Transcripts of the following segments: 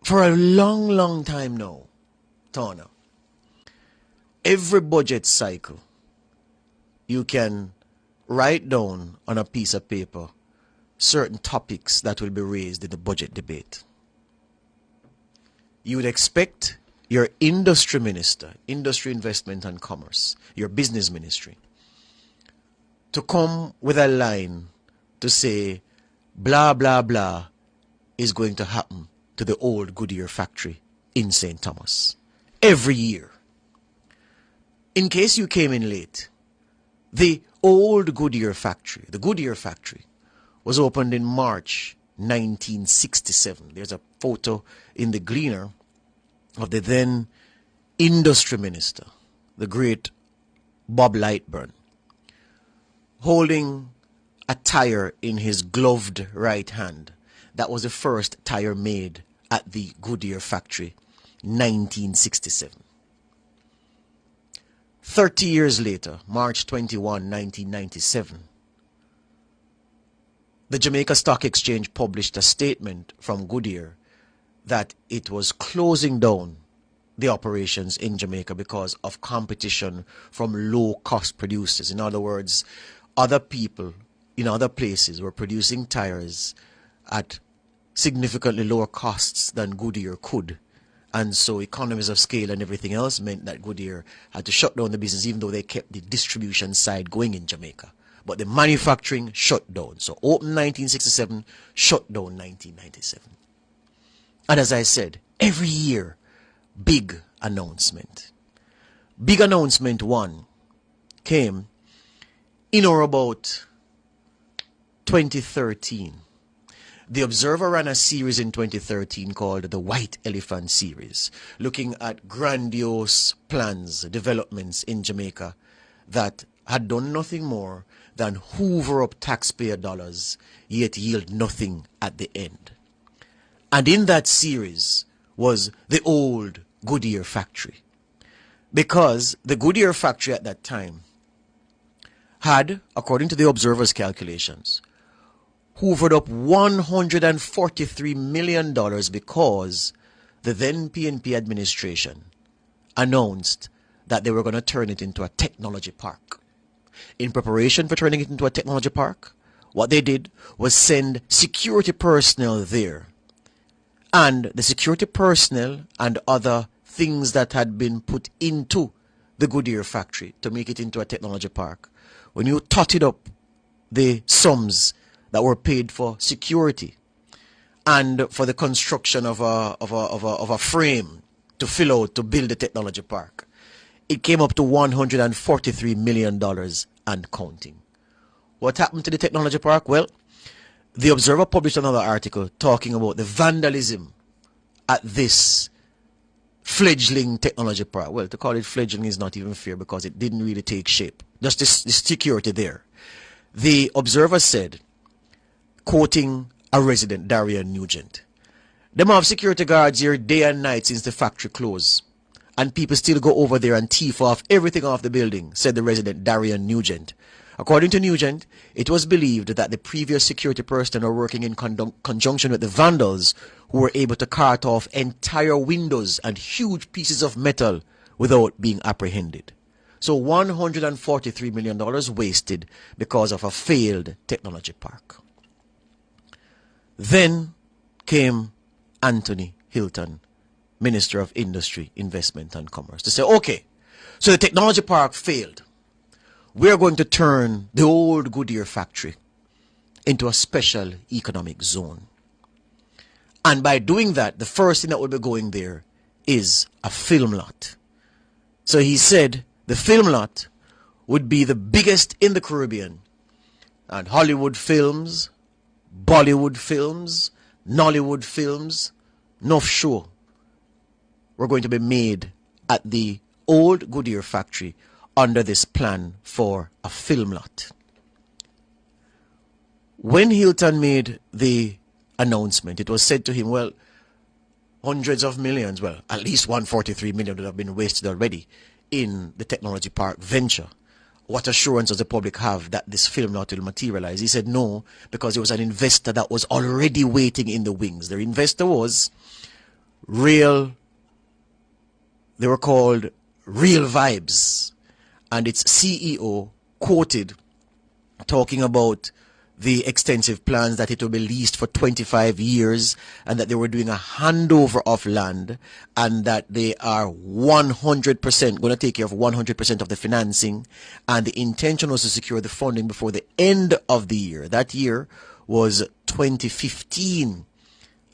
For a long, long time now, Tana, every budget cycle, you can write down on a piece of paper certain topics that will be raised in the budget debate. You would expect your industry minister, industry, investment and commerce, your business ministry, to come with a line to say, blah, blah, blah is going to happen to the old Goodyear factory in St. Thomas. Every year. In case you came in late, the old Goodyear factory, the Goodyear factory, was opened in March 1967. There's a photo in the Gleaner of the then industry minister, the great Bob Lightburn, holding a tire in his gloved right hand. That was the first tire made at the Goodyear factory, 1967. 30 years later, March 21, 1997, the Jamaica Stock Exchange published a statement from Goodyear that it was closing down the operations in Jamaica because of competition from low-cost producers. In other words, other people in other places were producing tires at significantly lower costs than Goodyear could. And so economies of scale and everything else meant that Goodyear had to shut down the business, even though they kept the distribution side going in Jamaica. But the manufacturing shut down. So open 1967, shut down 1997. And as I said, every year, big announcement. Big announcement one came in or about 2013. The Observer ran a series in 2013 called the White Elephant Series, looking at grandiose plans, developments in Jamaica that had done nothing more than hoover up taxpayer dollars, yet yield nothing at the end. And in that series was the old Goodyear factory. Because the Goodyear factory at that time had, according to the Observer's calculations, hoovered up $143 million because the then PNP administration announced that they were going to turn it into a technology park. In preparation for turning it into a technology park, what they did was send security personnel there. And the security personnel and other things that had been put into the Goodyear factory to make it into a technology park, when you totted up the sums that were paid for security and for the construction of a frame to fill out to build the technology park, it came up to $143 million and counting. What happened to the technology park? Well, the Observer published another article talking about the vandalism at this fledgling technology park. Well, to call it fledgling is not even fair because it didn't really take shape. Just the security there. The Observer said, quoting a resident, Darian Nugent, "Them have security guards here day and night since the factory closed. And people still go over there and thief off everything off the building," said the resident Darian Nugent. According to Nugent, it was believed that the previous security personnel were working in conjunction with the vandals who were able to cart off entire windows and huge pieces of metal without being apprehended. So $143 million wasted because of a failed technology park. Then came Anthony Hilton, Minister of Industry, Investment and Commerce, to say, okay, so the technology park failed. We're going to turn the old Goodyear factory into a special economic zone. And by doing that, the first thing that will be going there is a film lot. So he said the film lot would be the biggest in the Caribbean. And Hollywood films, Bollywood films, Nollywood films, North Shore were going to be made at the old Goodyear factory under this plan for a film lot. When Hilton made the announcement, it was said to him, well, hundreds of millions, well, at least 143 million would have been wasted already in the technology park venture. What assurance does the public have that this film lot will materialize? He said no, because there was an investor that was already waiting in the wings. The investor was they were called Real Vibes, and its CEO quoted talking about the extensive plans that it will be leased for 25 years and that they were doing a handover of land and that they are 100% going to take care of 100% of the financing, and the intention was to secure the funding before the end of the year. That year was 2015,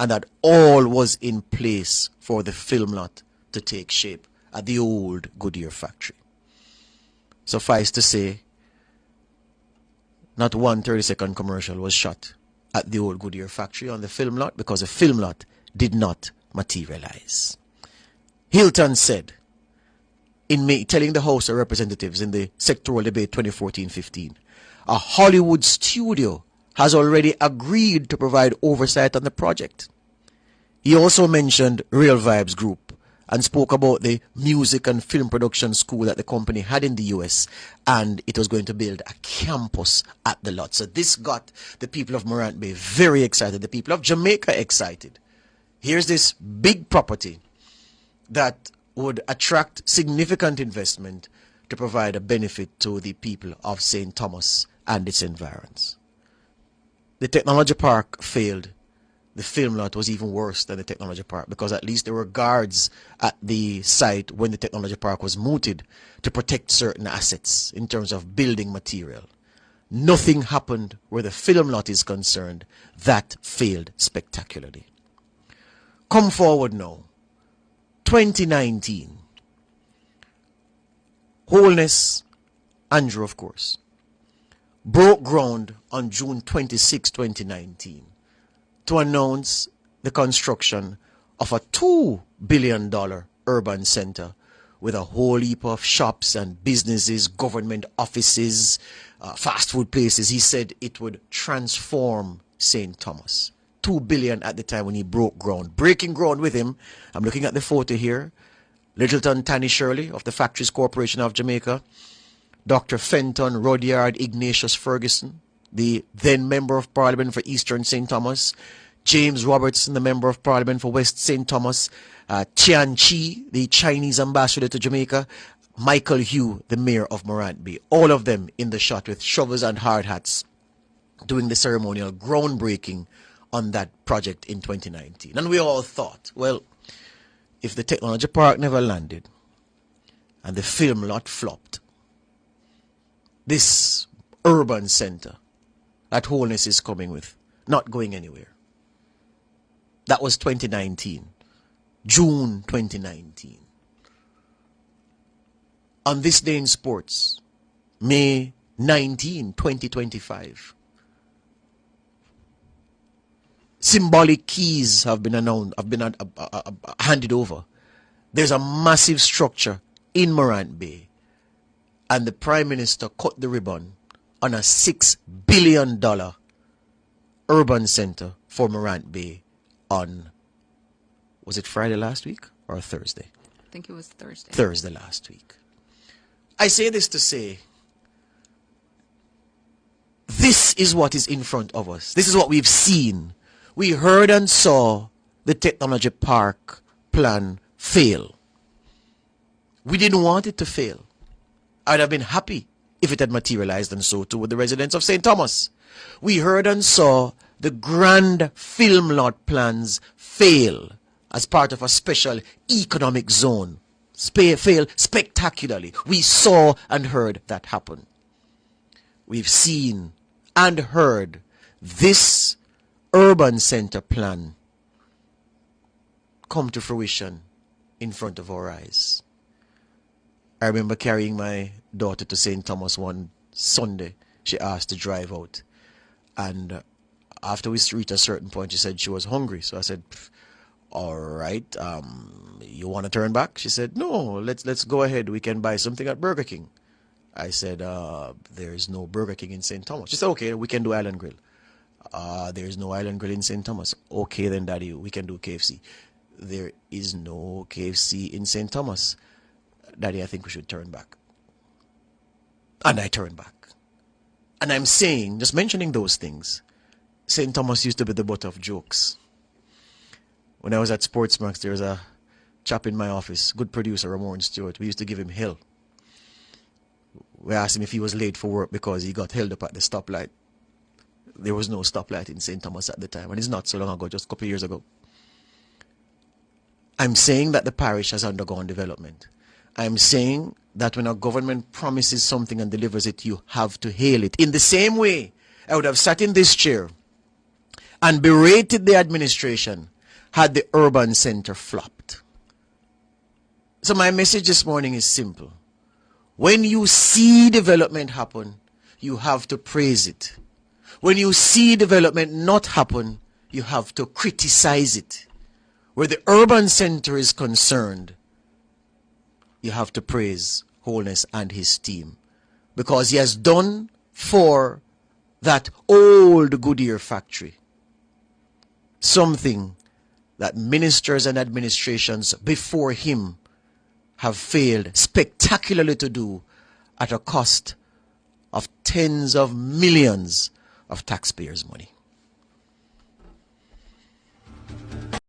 and that all was in place for the film lot to take shape at the old Goodyear factory. Suffice to say, not one 30-second commercial was shot at the old Goodyear factory on the film lot because the film lot did not materialize. Hilton said, in telling the House of Representatives in the sectoral debate 2014-15, a Hollywood studio has already agreed to provide oversight on the project. He also mentioned Real Vibes Group and spoke about the music and film production school that the company had in the US, and it was going to build a campus at the lot. So this got the people of Morant Bay very excited, the people of Jamaica excited. Here's this big property that would attract significant investment to provide a benefit to the people of St. Thomas and its environs. The technology park failed. The film lot was even worse than the technology park because at least there were guards at the site when the technology park was mooted to protect certain assets in terms of building material. Nothing happened where the film lot is concerned. That failed spectacularly. Come forward now. 2019. Wholeness, Andrew of course, broke ground on June 26, 2019. To announce the construction of a $2 billion urban center with a whole heap of shops and businesses, government offices, fast food places. He said it would transform St. Thomas. $2 billion at the time when he broke ground. Breaking ground with him, I'm looking at the photo here, Littleton Tanny Shirley of the Factories Corporation of Jamaica, Dr. Fenton Rudyard Ignatius Ferguson, the then Member of Parliament for Eastern St. Thomas, James Robertson, the Member of Parliament for West St. Thomas, Tian Chi, the Chinese ambassador to Jamaica, Michael Hugh, the Mayor of Morant Bay. All of them in the shot with shovels and hard hats doing the ceremonial groundbreaking on that project in 2019. And we all thought, well, if the technology park never landed and the film lot flopped, this urban center that Wholeness is coming with, not going anywhere. That was 2019. June 2019. On this day in sports, May 19, 2025. Symbolic keys have been announced, handed over. There's a massive structure in Morant Bay, and the Prime Minister cut the ribbon on a $6 billion urban center for Morant Bay on, was it Friday last week or Thursday? I think it was Thursday. Thursday last week. I say this to say, this is what is in front of us. This is what we've seen. We heard and saw the technology park plan fail. We didn't want it to fail. I'd have been happy if it had materialized, and so too with the residents of St. Thomas. We heard and saw the grand film lot plans fail as part of a special economic zone. Fail spectacularly. We saw and heard that happen. We've seen and heard this urban center plan come to fruition in front of our eyes. I remember carrying my daughter to St. Thomas one Sunday. She asked to drive out. And after we reached a certain point, she said she was hungry. So I said, all right, you want to turn back? She said, no, let's go ahead. We can buy something at Burger King. I said, there's no Burger King in St. Thomas. She said, okay, we can do Island Grill. There's no Island Grill in St. Thomas. Okay, then, Daddy, we can do KFC. There is no KFC in St. Thomas. Daddy, I think we should turn back. And I turned back. And I'm saying, just mentioning those things, St. Thomas used to be the butt of jokes. When I was at Sportsmax, there was a chap in my office, good producer, Ramon Stewart. We used to give him hell. We asked him if he was late for work because he got held up at the stoplight. There was no stoplight in St. Thomas at the time, and it's not so long ago, just a couple of years ago. I'm saying that the parish has undergone development. I'm saying that when a government promises something and delivers it, you have to hail it. In the same way, I would have sat in this chair and berated the administration had the urban center flopped. So my message this morning is simple. When you see development happen, you have to praise it. When you see development not happen, you have to criticize it. Where the urban center is concerned, you have to praise Holness and his team. Because he has done for that old Goodyear factory something that ministers and administrations before him have failed spectacularly to do at a cost of tens of millions of taxpayers' money.